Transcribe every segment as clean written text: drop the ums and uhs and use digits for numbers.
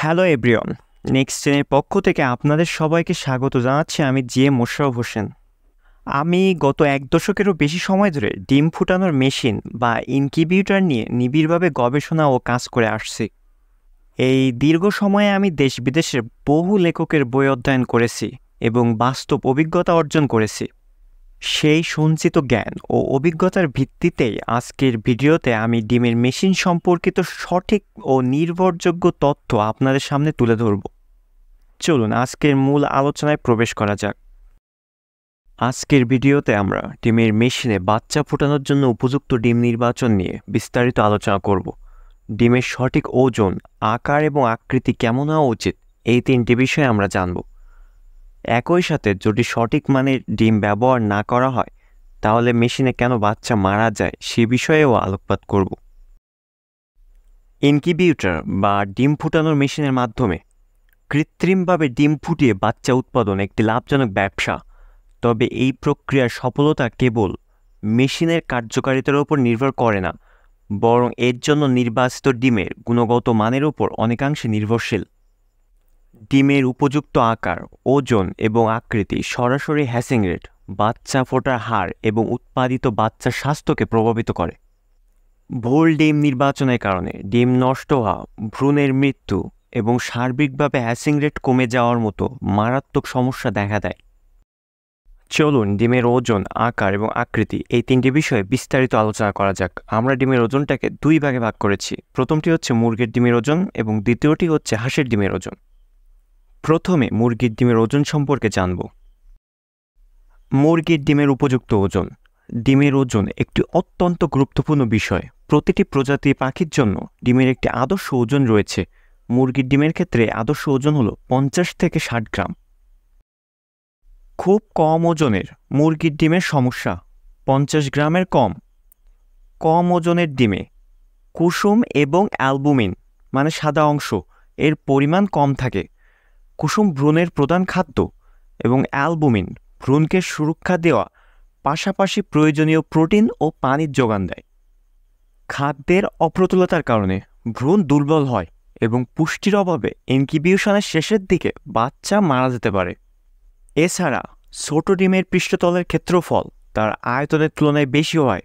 Hello everyone, next জেনের পক্ষ থেকে আপনাদের সবাইকে স্বাগত জানাচ্ছি। আমি মোশাররফ হোসেন। আমি গত এক দশকেরও বেশি সময় ধরে ডিম ফুটানোর মেশিন বা ইনকিউবেটর নিয়ে নিবিড়ভাবে গবেষণা ও কাজ করে আসছি। এই দীর্ঘ সময়ে আমি দেশ বিদেশের বহু লেখকের বই অধ্যয়ন করেছি এবং বাস্তব অভিজ্ঞতা অর্জন করেছি। সেই সঞ্চিত জ্ঞান ও অভিজ্ঞতার ভিত্তিতেই আজকের ভিডিওতে আমি ডিমের মেশিন সম্পর্কিত সঠিক ও নির্ভরযোগ্য তথ্য আপনাদের সামনে তুলে ধরব। চলুন আজকের মূল আলোচনায় প্রবেশ করা যাক। আজকের ভিডিওতে আমরা ডিমের মেশিনে বাচ্চা ফোটানোর জন্য উপযুক্ত ডিম নির্বাচন নিয়ে বিস্তারিত আলোচনা করব। ডিমের সঠিক ওজন, আকার এবং আকৃতি কেমন হওয়া উচিত, এই তিনটি বিষয়ে আমরা জানব। একই সাথে যদি সঠিক মানের ডিম ব্যবহার না করা হয় তাহলে মেশিনে কেন বাচ্চা মারা যায় সে বিষয়েও আলোকপাত করব। ইনকিউবেটর বা ডিম ফুটানোর মেশিনের মাধ্যমে কৃত্রিমভাবে ডিম ফুটিয়ে বাচ্চা উৎপাদন একটি লাভজনক ব্যবসা। তবে এই প্রক্রিয়ার সফলতা কেবল মেশিনের কার্যকারিতার উপর নির্ভর করে না, বরং এর জন্য নির্বাচিত ডিমের গুণগত মানের উপর অনেকাংশে নির্ভরশীল। ডিমের উপযুক্ত আকার, ওজন এবং আকৃতি সরাসরি হ্যাচিং রেট, বাচ্চা ফোটার হার এবং উৎপাদিত বাচ্চার স্বাস্থ্যকে প্রভাবিত করে। ভুল ডিম নির্বাচনের কারণে ডিম নষ্ট হওয়া, ভ্রূণের মৃত্যু এবং সার্বিকভাবে হ্যাচিং রেট কমে যাওয়ার মতো মারাত্মক সমস্যা দেখা দেয়। চলুন ডিমের ওজন, আকার এবং আকৃতি এই তিনটি বিষয়ে বিস্তারিত আলোচনা করা যাক। আমরা ডিমের ওজনটাকে দুই ভাগে ভাগ করেছি। প্রথমটি হচ্ছে মুরগির ডিমের ওজন এবং দ্বিতীয়টি হচ্ছে হাঁসের ডিমের ওজন। প্রথমে মুরগির ডিমের ওজন সম্পর্কে জানব। মুরগির ডিমের উপযুক্ত ওজন। ডিমের ওজন একটি অত্যন্ত গুরুত্বপূর্ণ বিষয়। প্রতিটি প্রজাতির পাখির জন্য ডিমের একটি আদর্শ ওজন রয়েছে। মুরগির ডিমের ক্ষেত্রে আদর্শ ওজন হলো 50 থেকে 60 গ্রাম। খুব কম ওজনের মুরগির ডিমের সমস্যা। 50 গ্রামের কম। কম ওজনের ডিমে কুসুম এবং অ্যালবুমিন মানে সাদা অংশ এর পরিমাণ কম থাকে। কুসুম ভ্রূণের প্রধান খাদ্য এবং অ্যালবুমিন ভ্রূণকে সুরক্ষা দেওয়া, পাশাপাশি প্রয়োজনীয় প্রোটিন ও পানির যোগান দেয়। খাদ্যের অপ্রতুলতার কারণে ভ্রূণ দুর্বল হয় এবং পুষ্টির অভাবে ইনকিউবেশনের শেষের দিকে বাচ্চা মারা যেতে পারে। এছাড়া ছোট ডিমের পৃষ্ঠতলের ক্ষেত্রফল তার আয়তনের তুলনায় বেশি হয়,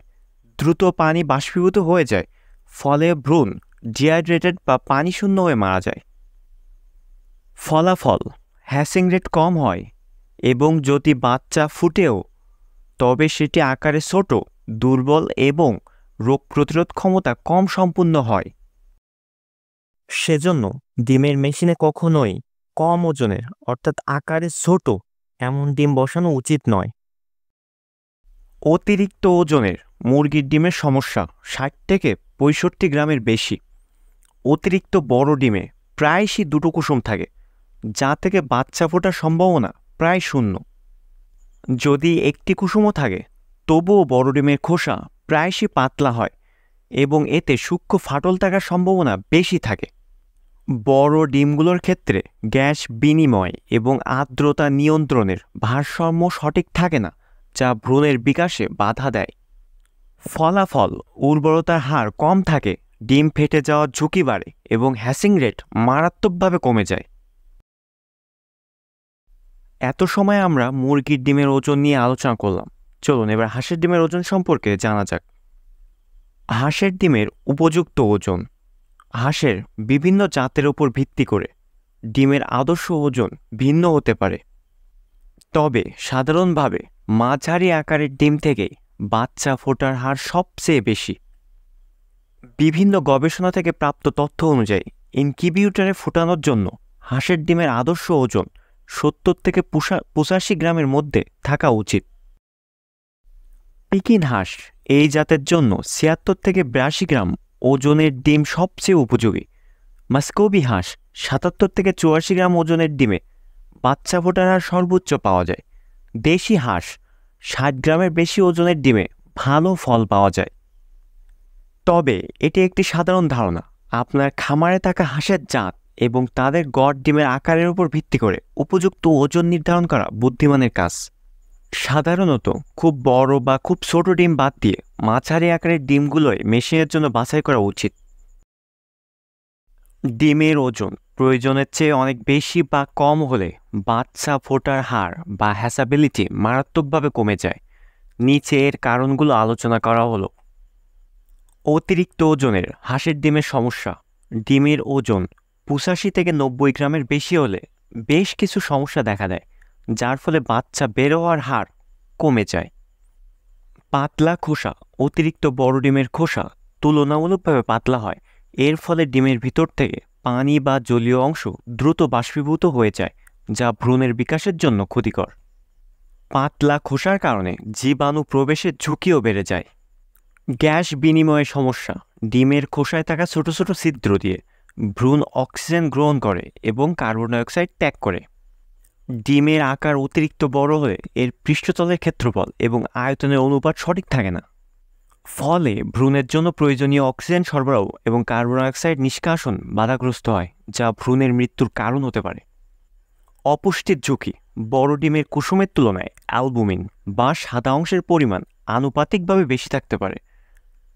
দ্রুত পানি বাষ্পীভূত হয়ে যায়, ফলে ভ্রূণ ডিহাইড্রেটেড বা পানিশূন্য হয়ে মারা যায়। ফলাফল, হ্যাচিং রেট কম হয় এবং যদি বাচ্চা ফুটেও তবে সেটি আকারে ছোট, দুর্বল এবং রোগ প্রতিরোধ ক্ষমতা কম সম্পূর্ণ হয়। সেজন্য ডিমের মেশিনে কখনোই কম ওজনের অর্থাৎ আকারে ছোট এমন ডিম বসানো উচিত নয়। অতিরিক্ত ওজনের মুরগির ডিমের সমস্যা। 60 থেকে 65 গ্রামের বেশি। অতিরিক্ত বড় ডিমে প্রায়শই দুটো কুসুম থাকে, যা থেকে বাচ্চা ফোটার সম্ভাবনা প্রায় শূন্য। যদি একটি কুসুমও থাকে তবুও বড় ডিমের খোসা প্রায়শই পাতলা হয় এবং এতে সূক্ষ্ম ফাটল থাকার সম্ভাবনা বেশি থাকে। বড় ডিমগুলোর ক্ষেত্রে গ্যাস বিনিময় এবং আর্দ্রতা নিয়ন্ত্রণের ভারসাম্য সঠিক থাকে না, যা ভ্রূণের বিকাশে বাধা দেয়। ফলাফল, উর্বরতার হার কম থাকে, ডিম ফেটে যাওয়ার ঝুঁকি বাড়ে এবং হ্যাচিং রেট মারাত্মকভাবে কমে যায়। এত সময় আমরা মুরগির ডিমের ওজন নিয়ে আলোচনা করলাম। চলুন এবার হাঁসের ডিমের ওজন সম্পর্কে জানা যাক। হাঁসের ডিমের উপযুক্ত ওজন। হাঁসের বিভিন্ন জাতের উপর ভিত্তি করে ডিমের আদর্শ ওজন ভিন্ন হতে পারে, তবে সাধারণভাবে মাঝারি আকারের ডিম থেকে বাচ্চা ফোটার হার সবচেয়ে বেশি। বিভিন্ন গবেষণা থেকে প্রাপ্ত তথ্য অনুযায়ী ইনকিউবেটরে ফোটানোর জন্য হাঁসের ডিমের আদর্শ ওজন 70 থেকে 85 গ্রামের মধ্যে থাকা উচিত। পিকিন হাঁস এই জাতের জন্য 76 থেকে 82 গ্রাম ওজনের ডিম সবচেয়ে উপযোগী। মাস্কোবি হাঁস 77 থেকে 84 গ্রাম ওজনের ডিমে বাচ্চা ফোটার হার সর্বোচ্চ পাওয়া যায়। দেশি হাঁস 60 গ্রামের বেশি ওজনের ডিমে ভালো ফল পাওয়া যায়। তবে এটি একটি সাধারণ ধারণা। আপনার খামারে থাকা হাঁসের জাত এবং তাদের গড় ডিমের আকারের উপর ভিত্তি করে উপযুক্ত ওজন নির্ধারণ করা বুদ্ধিমানের কাজ। সাধারণত খুব বড় বা খুব ছোট ডিম বাদ দিয়ে মাঝারি আকারের ডিমগুলোই মেশিনের জন্য বাছাই করা উচিত। ডিমের ওজন প্রয়োজনের চেয়ে অনেক বেশি বা কম হলে বাচ্চা ফোটার হার বা হ্যাসাবিলিটি মারাত্মকভাবে কমে যায়। নিচে এর কারণগুলো আলোচনা করা হলো। অতিরিক্ত ওজনের হাঁসের ডিমের সমস্যা। ডিমের ওজন 85 থেকে 90 গ্রামের বেশি হলে বেশ কিছু সমস্যা দেখা দেয়, যার ফলে বাচ্চা বের হওয়ার হার কমে যায়। পাতলা খোসা। অতিরিক্ত বড় ডিমের খোসা তুলনামূলকভাবে পাতলা হয়। এর ফলে ডিমের ভিতর থেকে পানি বা জলীয় অংশ দ্রুত বাষ্পীভূত হয়ে যায়, যা ভ্রূণের বিকাশের জন্য ক্ষতিকর। পাতলা খোসার কারণে জীবাণু প্রবেশের ঝুঁকিও বেড়ে যায়। গ্যাস বিনিময়ের সমস্যা। ডিমের খোসায় থাকা ছোট ছোট ছিদ্র দিয়ে ভ্রূণ অক্সিজেন গ্রহণ করে এবং কার্বন ডাই অক্সাইড ত্যাগ করে। ডিমের আকার অতিরিক্ত বড় হলে এর পৃষ্ঠতলের ক্ষেত্রফল এবং আয়তনের অনুপাত সঠিক থাকে না। ফলে ভ্রূণের জন্য প্রয়োজনীয় অক্সিজেন সরবরাহ এবং কার্বন ডাই অক্সাইড নিষ্কাশন বাধাগ্রস্ত হয়, যা ভ্রূণের মৃত্যুর কারণ হতে পারে। অপুষ্টির ঝুঁকি। বড় ডিমের কুসুমের তুলনায় অ্যালবুমিন বা সাদা অংশের পরিমাণ আনুপাতিকভাবে বেশি থাকতে পারে।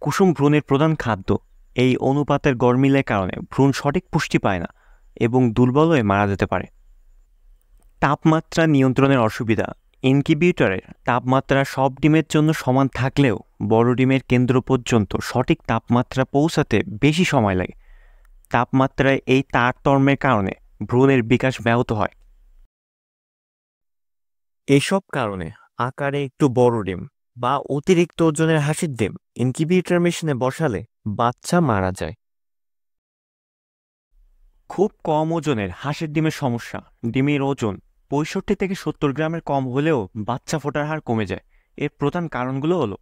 কুসুম ভ্রূণের প্রধান খাদ্য। এই অনুপাতের গরমিলের কারণে ভ্রূণ সঠিক পুষ্টি পায় না এবং দুর্বল হয়ে মারা যেতে পারে। তাপমাত্রা নিয়ন্ত্রণের অসুবিধা। ইনকিউবেটরের তাপমাত্রা সব ডিমের জন্য সমান থাকলেও বড় ডিমের কেন্দ্র পর্যন্ত সঠিক তাপমাত্রা পৌঁছাতে বেশি সময় লাগে। তাপমাত্রায় এই তারতম্যের কারণে ভ্রূণের বিকাশ ব্যাহত হয়। এসব কারণে আকারে একটু বড় ডিম বা অতিরিক্ত ওজনের হাঁসের ডিম ইনকিউবেটর মেশিনে বসালে বাচ্চা মারা যায়। খুব কম ওজনের হাঁসের ডিমের সমস্যা। ডিমের ওজন 65 থেকে 70 গ্রামের কম হলেও বাচ্চা ফোটার হার কমে যায়। এর প্রধান কারণগুলো হলো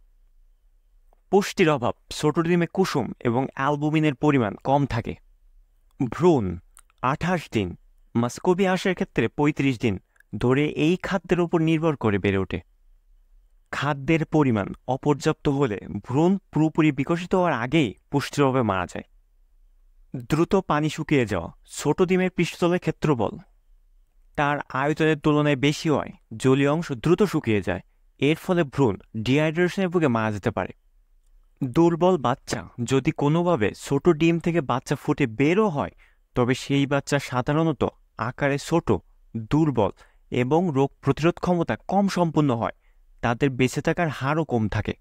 পুষ্টির অভাব। ছোট ডিমে কুসুম এবং অ্যালবুমিনের পরিমাণ কম থাকে। ভ্রূণ 28 দিন, মাস্কোবি হাঁসের ক্ষেত্রে 35 দিন ধরে এই খাদ্যের উপর নির্ভর করে বেড়ে ওঠে। খাদ্যের পরিমাণ অপর্যাপ্ত হলে ভ্রূণ পুরোপুরি বিকশিত হওয়ার আগেই পুষ্টির অভাবে মারা যায়। দ্রুত পানি শুকিয়ে যাওয়া। ছোট ডিমের পৃষ্ঠতলের ক্ষেত্রফল তার আয়তনের তুলনায় বেশি হয়, জলীয় অংশ দ্রুত শুকিয়ে যায়। এর ফলে ভ্রূণ ডিহাইড্রেশনের ভুগে মারা যেতে পারে। দুর্বল বাচ্চা। যদি কোনোভাবে ছোট ডিম থেকে বাচ্চা ফুটে বেরও হয়, তবে সেই বাচ্চা সাধারণত আকারে ছোট, দুর্বল এবং রোগ প্রতিরোধ ক্ষমতা কম সম্পন্ন হয়। তাদের বেঁচে থাকার হারও কম থাকে।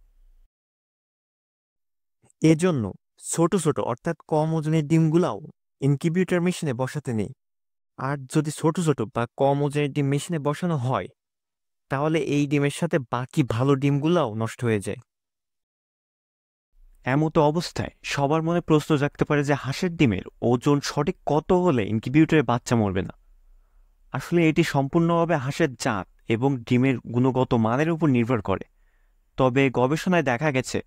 এজন্য ছোট ছোট অর্থাৎ কম ওজনের ডিমগুলাও ইনকিউবেটর মেশিনে বসাতে নেই। আর যদি ছোট ছোট বা কম ওজনের ডিম মেশিনে বসানো হয়, তাহলে এই ডিমের সাথে বাকি ভালো ডিমগুলাও নষ্ট হয়ে যায়। এমতো অবস্থায় সবার মনে প্রশ্ন জাগতে পারে যে হাঁসের ডিমের ওজন সঠিক কত হলে ইনকিউবেটরে বাচ্চা মরবে না। আসলে এটি সম্পূর্ণভাবে হাঁসের জাত এবং ডিমের গুণগত মানের উপর নির্ভর করে। তবে গবেষণায় দেখা গেছে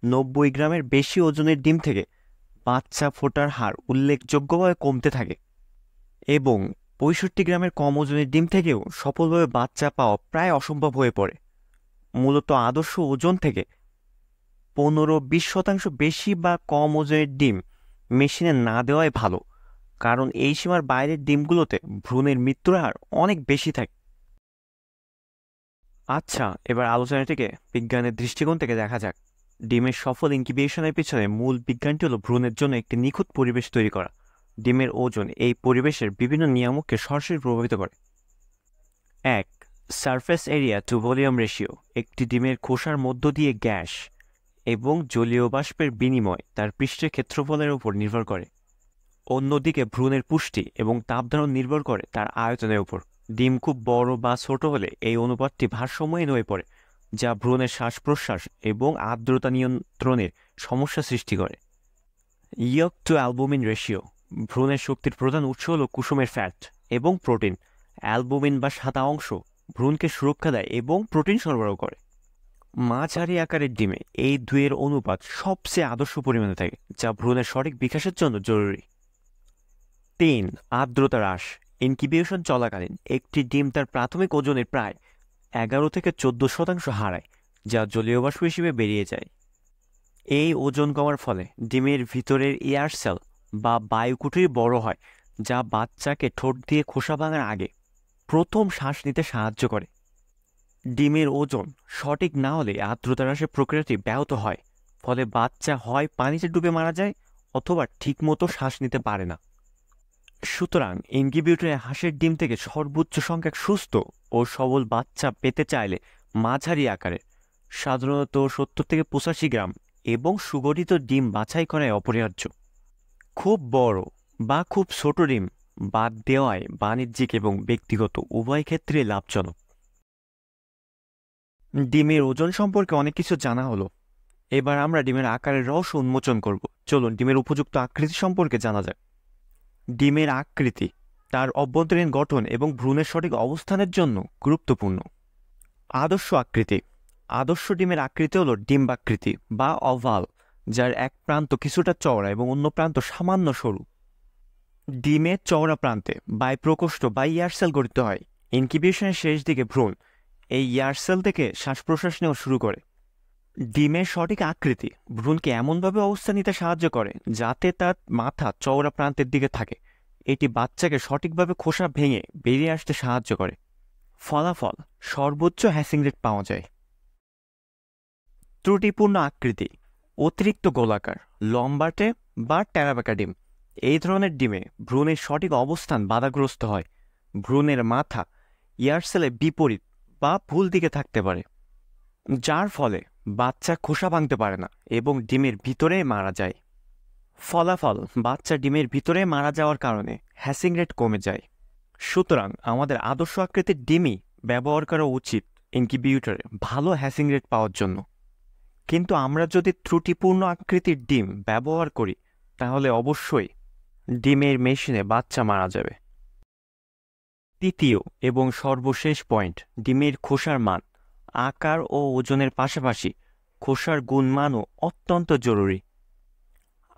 90 গ্রামের বেশি ওজনের ডিম থেকে বাচ্চা ফোটার হার উল্লেখযোগ্যভাবে কমতে থাকে এবং 65 গ্রামের কম ওজনের ডিম থেকেও সফলভাবে বাচ্চা পাওয়া প্রায় অসম্ভব হয়ে পড়ে। মূলত আদর্শ ওজন থেকে 15-20% বেশি বা কম ওজনের ডিম মেশিনে না দেওয়াই ভালো, কারণ এই সীমার বাইরের ডিমগুলোতে ভ্রূণের মৃত্যুর হার অনেক বেশি থাকে। আচ্ছা, এবার আলোচনাটিকে বিজ্ঞানের দৃষ্টিকোণ থেকে দেখা যাক। ডিমের সফল ইনকিউবেশনের পিছনে মূল বিজ্ঞানটি হলো ভ্রূণের জন্য একটি নিখুঁত পরিবেশ তৈরি করা। ডিমের ওজন এই পরিবেশের বিভিন্ন নিয়ামককে সরাসরি প্রভাবিত করে। 1. Surface area to volume ratio. একটি ডিমের খোসার মধ্য দিয়ে গ্যাস এবং জলীয় বাষ্পের বিনিময় তার পৃষ্ঠের ক্ষেত্রফলের উপর নির্ভর করে। অন্যদিকে ভ্রূণের পুষ্টি এবং তাপধারণ নির্ভর করে তার আয়তনের উপর। ডিম খুব বড় বা ছোট হলে এই অনুপাতটি ভারসাম্যহীন হয়ে পড়ে, যা ভ্রূণের শ্বাস প্রশ্বাস এবং আর্দ্রতা নিয়ন্ত্রণের সমস্যা সৃষ্টি করে। ইয়ক টু অ্যালবুমিন রেশিও। ভ্রূণের শক্তির প্রধান উৎস হল কুসুমের ফ্যাট এবং প্রোটিন। অ্যালবুমিন বা সাদা অংশ ভ্রূণকে সুরক্ষা দেয় এবং প্রোটিন সরবরাহ করে। মাঝারি আকারের ডিমে এই দুইয়ের অনুপাত সবচেয়ে আদর্শ পরিমাণে থাকে, যা ভ্রূণের সঠিক বিকাশের জন্য জরুরি। 3. আর্দ্রতা হ্রাস। ইনকিউবেশন চলাকালীন একটি ডিম তার প্রাথমিক ওজনের প্রায় 11 থেকে 14% হারায়, যা জলীয় বাষ্প হিসেবে বেরিয়ে যায়। এই ওজন কমার ফলে ডিমের ভিতরের এয়ার সেল বা বায়ুকুঠি বড় হয়, যা বাচ্চাকে ঠোঁট দিয়ে খোসা ভাঙার আগে প্রথম শ্বাস নিতে সাহায্য করে। ডিমের ওজন সঠিক না হলে আর্দ্রতা হ্রাসের প্রক্রিয়াটি ব্যাহত হয়, ফলে বাচ্চা হয় পানিতে ডুবে মারা যায় অথবা ঠিকমতো শ্বাস নিতে পারে না। সুতরাং ইনকিউবেটরে হাঁসের ডিম থেকে সর্বোচ্চ সংখ্যক সুস্থ ও সবল বাচ্চা পেতে চাইলে মাঝারি আকারের, সাধারণত 70 থেকে 85 গ্রাম এবং সুগঠিত ডিম বাছাই করাই অপরিহার্য। খুব বড় বা খুব ছোট ডিম বাদ দেওয়ায় বাণিজ্যিক এবং ব্যক্তিগত উভয় ক্ষেত্রে লাভজনক। ডিমের ওজন সম্পর্কে অনেক কিছু জানা হলো, এবার আমরা ডিমের আকারের রহস্য উন্মোচন করব। চলুন ডিমের উপযুক্ত আকৃতি সম্পর্কে জানা যাক। ডিমের আকৃতি তার অভ্যন্তরীণ গঠন এবং ভ্রূণের সঠিক অবস্থানের জন্য গুরুত্বপূর্ণ। আদর্শ আকৃতি। আদর্শ ডিমের আকৃতি হল ডিম্বাকৃতি বা অভাল, যার এক প্রান্ত কিছুটা চওড়া এবং অন্য প্রান্ত সামান্য সরু। ডিমের চওড়া প্রান্তে বাইপ্রকোষ্ঠ বা ইয়ারসেল গঠিত হয়। ইনকিউবেশনের শেষ দিকে ভ্রূণ এই ইয়ারসেল থেকে শ্বাস প্রশ্বাস নেওয়া শুরু করে। ডিমের সঠিক আকৃতি ভ্রূণকে এমনভাবে অবস্থান নিতে সাহায্য করে যাতে তার মাথা চওড়া প্রান্তের দিকে থাকে। এটি বাচ্চাকে সঠিকভাবে খোসা ভেঙে বেরিয়ে আসতে সাহায্য করে। ফলাফল, সর্বোচ্চ হ্যাচিং রেট পাওয়া যায়। ত্রুটিপূর্ণ আকৃতি, অতিরিক্ত গোলাকার, লম্বাটে বা টেরাবেকা ডিম। এই ধরনের ডিমে ভ্রূণের সঠিক অবস্থান বাধাগ্রস্ত হয়। ভ্রূণের মাথা ইয়ারসেলের বিপরীত বা ভুল দিকে থাকতে পারে, যার ফলে বাচ্চা খোসা ভাঙতে পারে না এবং ডিমের ভিতরে মারা যায়। ফলাফল, বাচ্চা ডিমের ভিতরে মারা যাওয়ার কারণে হ্যাচিং রেট কমে যায়। সুতরাং আমাদের আদর্শ আকৃতির ডিমই ব্যবহার করা উচিত ইনকিউবেটরে ভালো হ্যাচিং রেট পাওয়ার জন্য। কিন্তু আমরা যদি ত্রুটিপূর্ণ আকৃতির ডিম ব্যবহার করি তাহলে অবশ্যই ডিমের মেশিনে বাচ্চা মারা যাবে। তৃতীয় এবং সর্বশেষ পয়েন্ট, ডিমের খোসার মান। আকার ও ওজনের পাশাপাশি খোসার গুণমানও অত্যন্ত জরুরি।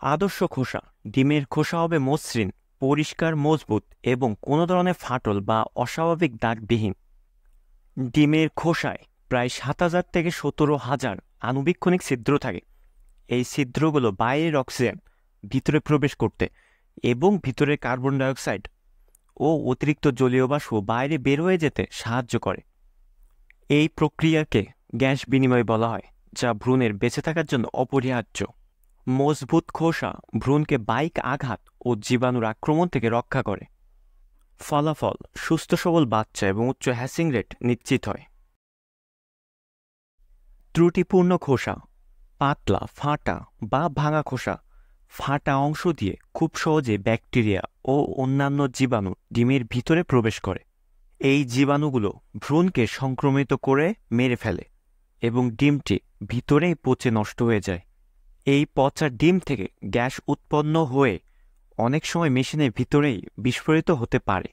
আদর্শ খোসা, ডিমের খোসা হবে মসৃণ, পরিষ্কার, মজবুত এবং কোনো ধরনের ফাটল বা অস্বাভাবিক দাগবিহীন। ডিমের খোসায় প্রায় 7,000 থেকে 17,000 আণুবীক্ষণিক ছিদ্র থাকে। এই ছিদ্রগুলো বাইরের অক্সিজেন ভিতরে প্রবেশ করতে এবং ভিতরের কার্বন ডাইঅক্সাইড ও অতিরিক্ত জলীয় বাষ্প বাইরে বের হয়ে যেতে সাহায্য করে। এই প্রক্রিয়াকে গ্যাস বিনিময় বলা হয়, যা ভ্রূণের বেঁচে থাকার জন্য অপরিহার্য। মজবুত খোসা ভ্রূণকে বাহ্যিক আঘাত ও জীবাণুর আক্রমণ থেকে রক্ষা করে। ফলাফল, সুস্থ সবল বাচ্চা এবং উচ্চ হ্যাচিং রেট নিশ্চিত হয়। ত্রুটিপূর্ণ খোসা, পাতলা, ফাটা বা ভাঙা খোসা। ফাটা অংশ দিয়ে খুব সহজে ব্যাকটেরিয়া ও অন্যান্য জীবাণু ডিমের ভিতরে প্রবেশ করে। এই জীবাণুগুলো ভ্রূণকে সংক্রমিত করে মেরে ফেলে এবং ডিমটি ভিতরেই পচে নষ্ট হয়ে যায়। এই পচা ডিম থেকে গ্যাস উৎপন্ন হয়ে অনেক সময় মেশিনের ভিতরেই বিস্ফোরিত হতে পারে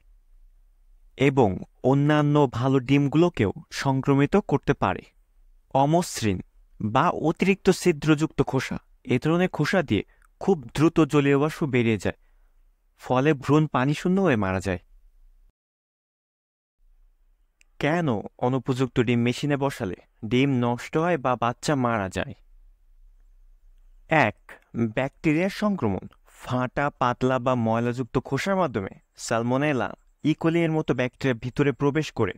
এবং অন্যান্য ভালো ডিমগুলোকেও সংক্রমিত করতে পারে। অমসৃণ বা অতিরিক্ত ছিদ্রযুক্ত খোসা, এ ধরনের খোসা দিয়ে খুব দ্রুত জলীয় বাষ্প বেরিয়ে যায়, ফলে ভ্রূণ পানিশূন্য হয়ে মারা যায়। কেন অনুপযুক্ত ডিম মেশিনে বসালে ডিম নষ্ট হয় বা বাচ্চা মারা যায়? 1. ব্যাকটেরিয়ার সংক্রমণ। ফাটা, পাতলা বা ময়লাযুক্ত খোসার মাধ্যমে সালমোনেলা, ইকোলি এর মতো ব্যাকটেরিয়া ভিতরে প্রবেশ করে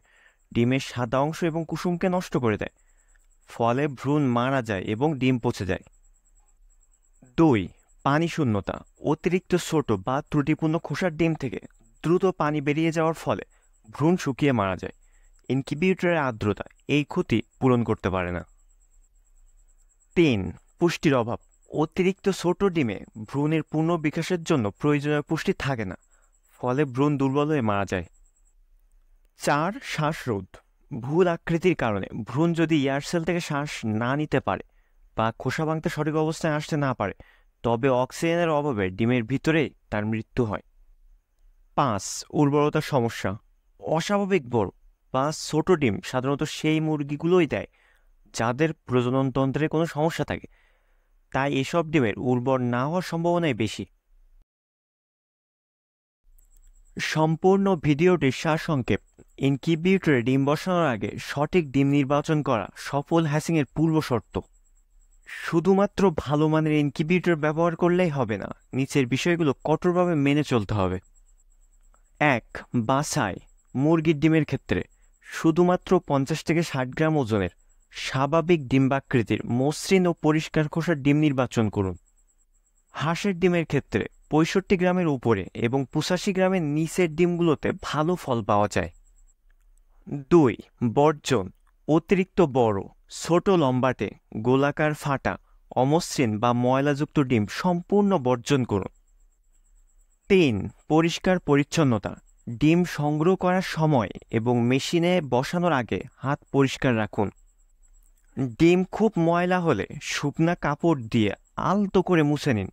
ডিমের সাদা অংশ এবং কুসুমকে নষ্ট করে দেয়, ফলে ভ্রূণ মারা যায় এবং ডিম পচে যায়। 2. পানি শূন্যতা। অতিরিক্ত ছোট বা ত্রুটিপূর্ণ খোসার ডিম থেকে দ্রুত পানি বেরিয়ে যাওয়ার ফলে ভ্রূণ শুকিয়ে মারা যায়। ইনকিউবেটরের আর্দ্রতা এই ক্ষতি পূরণ করতে পারে না। 3. পুষ্টির অভাব। অতিরিক্ত ছোট ডিমে ভ্রূণের পূর্ণ বিকাশের জন্য প্রয়োজনীয় পুষ্টি থাকে না, ফলে ভ্রূণ দুর্বল হয়ে মারা যায়। 4. শ্বাসরোধ। ভুল আকৃতির কারণে ভ্রূণ যদি ইয়ারসেল থেকে শ্বাস না নিতে পারে বা খোসা ভাঙতে সঠিক অবস্থায় আসতে না পারে, তবে অক্সিজেনের অভাবে ডিমের ভিতরেই তার মৃত্যু হয়। 5. উর্বরতার সমস্যা। অস্বাভাবিক বড় বা ছোট ডিম সাধারণত সেই মুরগিগুলোই দেয় যাদের প্রজননতন্ত্রে কোনো সমস্যা থাকে, তাই এসব ডিমের উর্বর না হওয়ার সম্ভাবনাই বেশি। সম্পূর্ণ ভিডিওটির সারসংক্ষেপ। ইনকিউবেটরে ডিম বসানোর আগে সঠিক ডিম নির্বাচন করা সফল হ্যাচিংয়ের পূর্ব শর্ত। শুধুমাত্র ভালো মানের ইনকিউবেটর ব্যবহার করলেই হবে না, নিচের বিষয়গুলো কঠোরভাবে মেনে চলতে হবে। 1. বাছাই। মুরগির ডিমের ক্ষেত্রে শুধুমাত্র 50 থেকে 60 গ্রাম ওজনের স্বাভাবিক ডিম্বাকৃতির মসৃণ ও পরিষ্কার খোসার ডিম নির্বাচন করুন। হাঁসের ডিমের ক্ষেত্রে 65 গ্রামের উপরে এবং 85 গ্রামের নিচের ডিমগুলোতে ভালো ফল পাওয়া যায়। 2. বর্জন: অতিরিক্ত বড়, ছোট লম্বাটে, গোলাকার ফাটা, অমসৃণ বা ময়লাযুক্ত ডিম সম্পূর্ণ বর্জন করুন। 3. পরিষ্কার পরিচ্ছন্নতা: ডিম সংগ্রহ করার সময় এবং মেশিনে বসানোর আগে হাত পরিষ্কার রাখুন। ডিম খুব ময়লা হলে শুকনা কাপড় দিয়ে আলতো করে মুছে নিন।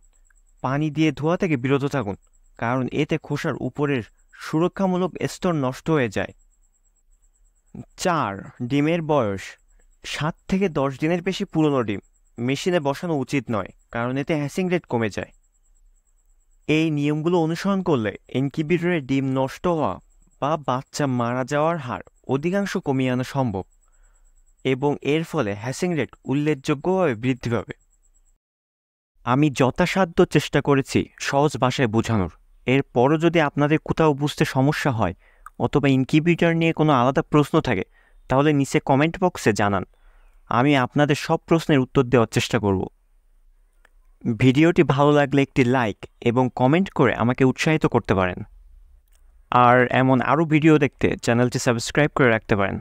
পানি দিয়ে ধোয়া থেকে বিরত থাকুন, কারণ এতে খোসার উপরের সুরক্ষামূলক স্তর নষ্ট হয়ে যায়। 4. ডিমের বয়স: 7 থেকে 10 দিনের বেশি পুরনো ডিম মেশিনে বসানো উচিত নয়, কারণ এতে হ্যাচিং রেট কমে যায়। এই নিয়মগুলো অনুসরণ করলে ইনকিউবেটরে ডিম নষ্ট হওয়া বা বাচ্চা মারা যাওয়ার হার অধিকাংশ কমিয়ে আনা সম্ভব এবং এর ফলে হ্যাচিং রেট উল্লেখযোগ্যভাবে বৃদ্ধি পাবে। আমি যথাসাধ্য চেষ্টা করেছি সহজ ভাষায় বোঝানোর। এরপরও যদি আপনাদের কোথাও বুঝতে সমস্যা হয় অথবা ইনকিউবেটর নিয়ে কোনো আলাদা প্রশ্ন থাকে, তাহলে নিচে কমেন্ট বক্সে জানান। আমি আপনাদের সব প্রশ্নের উত্তর দেওয়ার চেষ্টা করব। ভিডিওটি ভালো লাগলে একটি লাইক এবং কমেন্ট করে আমাকে উৎসাহিত করতে পারেন। আর এমন আরও ভিডিও দেখতে চ্যানেলটি সাবস্ক্রাইব করে রাখতে পারেন।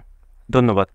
ধন্যবাদ।